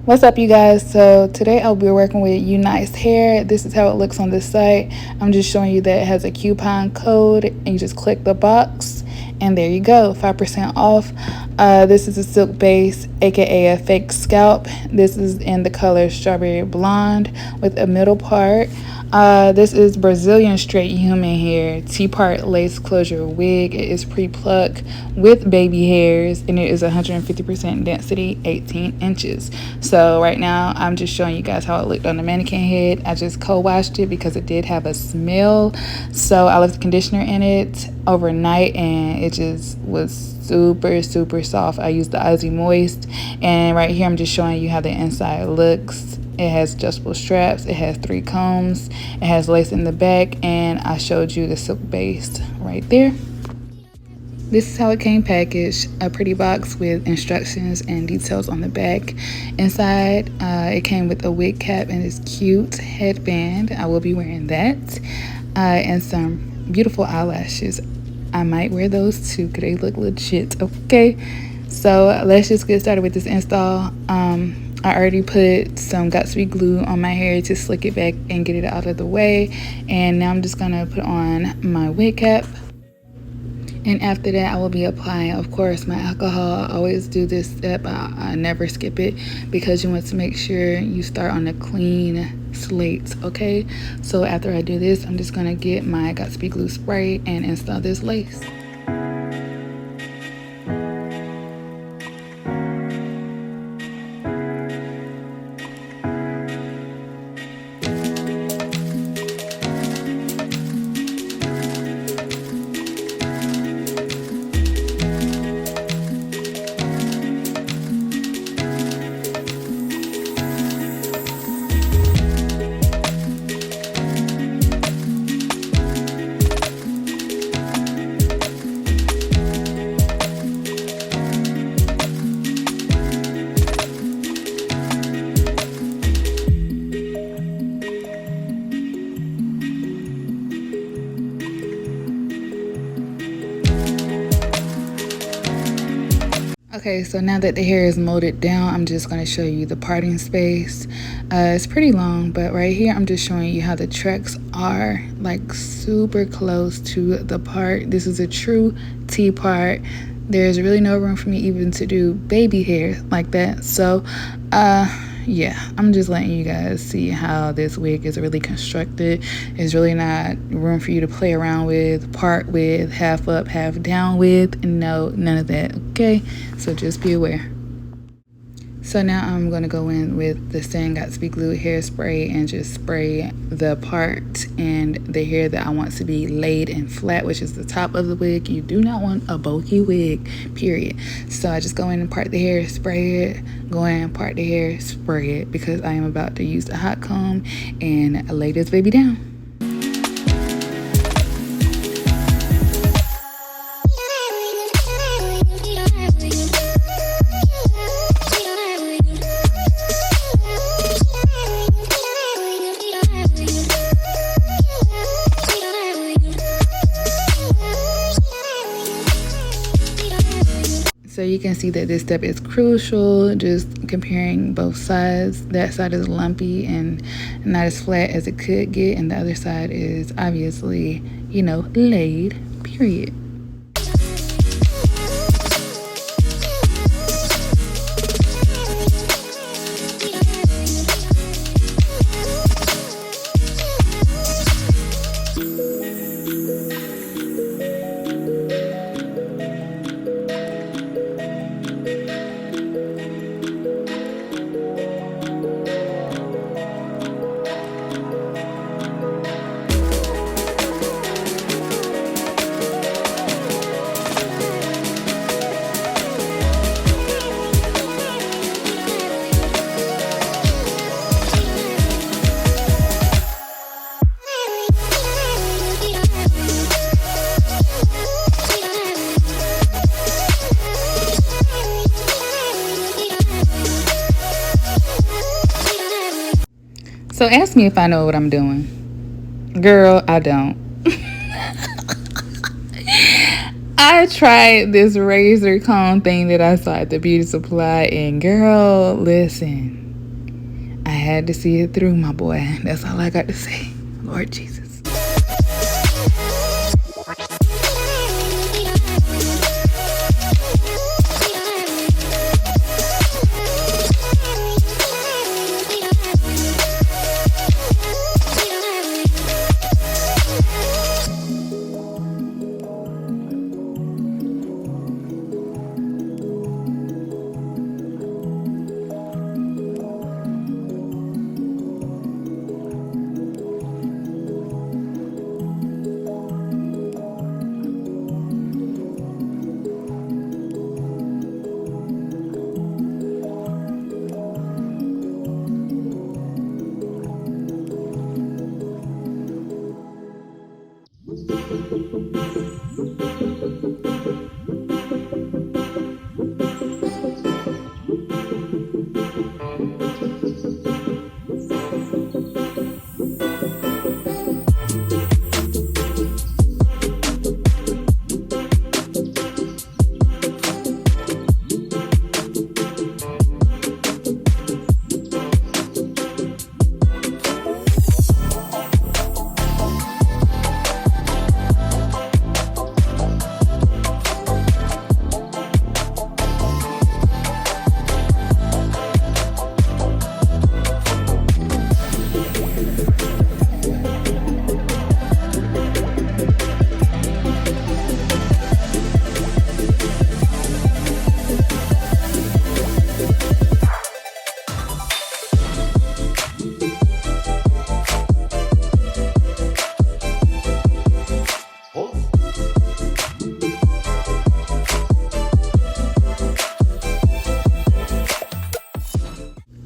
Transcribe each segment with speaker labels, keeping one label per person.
Speaker 1: What's up, you guys? So today I'll be working with Unice Hair. This is how it looks on this site. I'm just showing you that it has a coupon code, and you just click the box, and there you go, 5% off. This is a silk base, aka a fake scalp. This is in the color strawberry blonde with a middle part. This is Brazilian straight human hair, T-part lace closure wig. It is pre-plucked with baby hairs, and it is 150% density, 18 inches. So right now, I'm just showing you guys how it looked on the mannequin head. I just co-washed it because it did have a smell. So I left the conditioner in it overnight, and it just was super soft. I used the Aussie Moist, and right here I'm just showing you how the inside looks. It has adjustable straps, it has 3 combs, it has lace in the back, and I showed you the silk base right there. This is how it came packaged, a pretty box with instructions and details on the back. Inside, it came with a wig cap and this cute headband. I will be wearing that, and some beautiful eyelashes. I might wear those too because they look legit. Okay, so let's just get started with this install. I already put some Got2b glue on my hair to slick it back and get it out of the way, and now I'm just gonna put on my wig cap. And after that, I will be applying, of course, my alcohol. I always do this step. I never skip it because you want to make sure you start on a clean slate, okay? So after I do this, I'm just gonna get my Got2b glue spray and install this lace. Okay, so now that the hair is molded down, I'm just going to show you the parting space. It's pretty long, but right here I'm just showing you how the tracks are like super close to the part. This is a true T part. There's really no room for me even to do baby hair like that. So yeah, I'm just letting you guys see how this wig is really constructed. There's really not room for you to play around with, part with, half up, half down with. No, none of that, okay? So just be aware. So now I'm going to go in with the same Got2b glue hairspray and just spray the part and the hair that I want to be laid and flat, which is the top of the wig. You do not want a bulky wig, period. So I just go in and part the hair, spray it, go in and part the hair, spray it, because I am about to use the hot comb and lay this baby down. So you can see that this step is crucial, just comparing both sides. That side is lumpy and not as flat as it could get, and the other side is obviously, you know, laid, period. So ask me if I know what I'm doing. Girl, I don't. I tried this razor comb thing that I saw at the beauty supply, and girl, listen, had to see it through, my boy. That's all I got to say. Lord Jesus.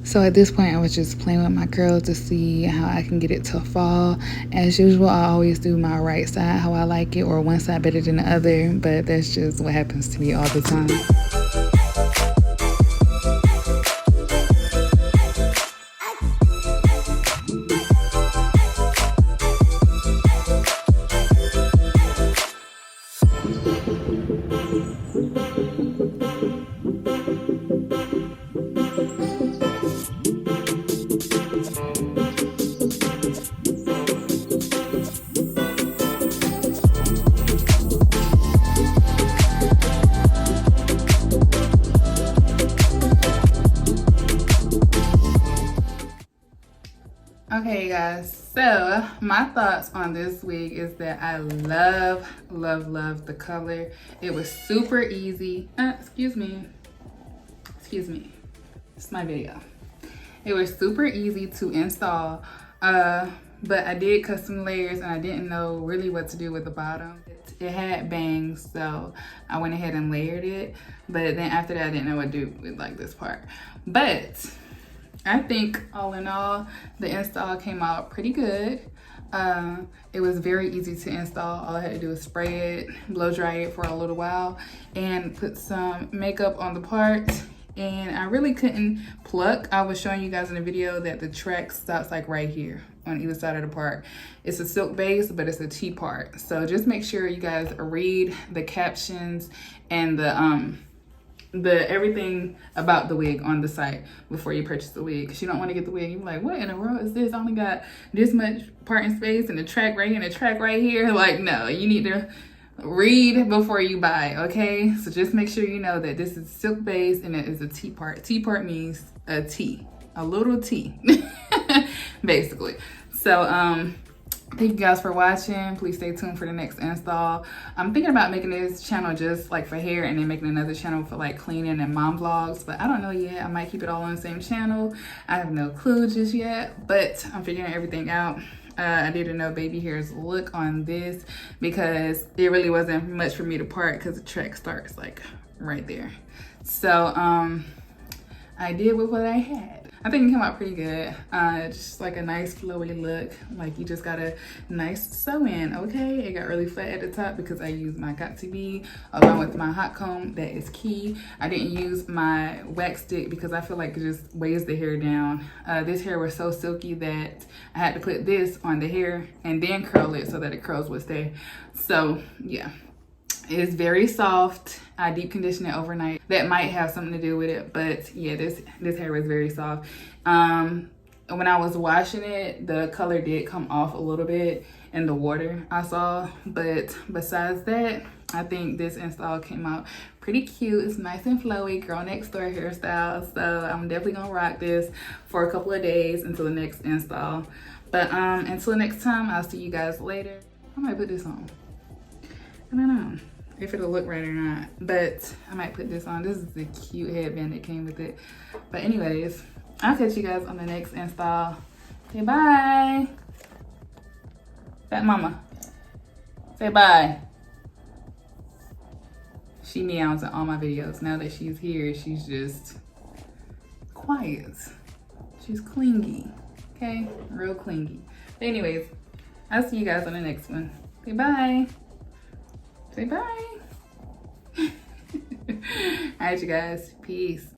Speaker 1: So at this point, I was just playing with my curls to see how I can get it to fall. As usual, I always do my right side how I like it, or one side better than the other, but that's just what happens to me all the time. Okay guys, so my thoughts on this wig is that I love the color. It was super easy. Excuse me, it's my video. It was super easy to install, but I did custom layers and I didn't know really what to do with the bottom. It had bangs, so I went ahead and layered it, but then after that I didn't know what to do with like this part. But I think all in all, the install came out pretty good. It was very easy to install. All I had to do was spray it, blow dry it for a little while, and put some makeup on the part. And I really couldn't pluck. I was showing you guys in the video that the track stops like right here on either side of the part. It's a silk base, but it's a T part. So just make sure you guys read the captions and the everything about the wig on the site before you purchase the wig, because you don't want to get the wig you're like, what in the world is this? I only got this much part in space and the track right here and the track right here. Like, no, you need to read before you buy, okay? So just make sure you know that this is silk base and it is a T part. T part means a T, a little T, basically. So thank you guys for watching. Please stay tuned for the next install. I'm thinking about making this channel just like for hair and then making another channel for like cleaning and mom vlogs, but I don't know yet. I might keep it all on the same channel. I have no clue just yet, but I'm figuring everything out. I didn't know baby hair's look on this because it really wasn't much for me to part because the track starts like right there. So I did with what I had. I think it came out pretty good. Just like a nice flowy look. Like you just got a nice sew in, okay? It got really flat at the top because I used my Got2b along with my hot comb. That is key. I didn't use my wax stick because I feel like it just weighs the hair down. This hair was so silky that I had to put this on the hair and then curl it so that the curls would stay. So yeah. It is very soft. I deep conditioned it overnight. That might have something to do with it, but yeah, this hair was very soft. when I was washing it, the color did come off a little bit in the water I saw. But besides that, I think this install came out pretty cute. It's nice and flowy, girl next door hairstyle. So I'm definitely gonna rock this for a couple of days until the next install. But until next time, I'll see you guys later. I might put this on. I don't know if it'll look right or not, but I might put this on. This is the cute headband that came with it. But anyways, I'll catch you guys on the next install. Say bye. Fat mama. Say bye. She meows in all my videos. Now that she's here, she's just quiet. She's clingy. Okay? Real clingy. But anyways, I'll see you guys on the next one. Say bye. Say bye. All right, you guys. Peace.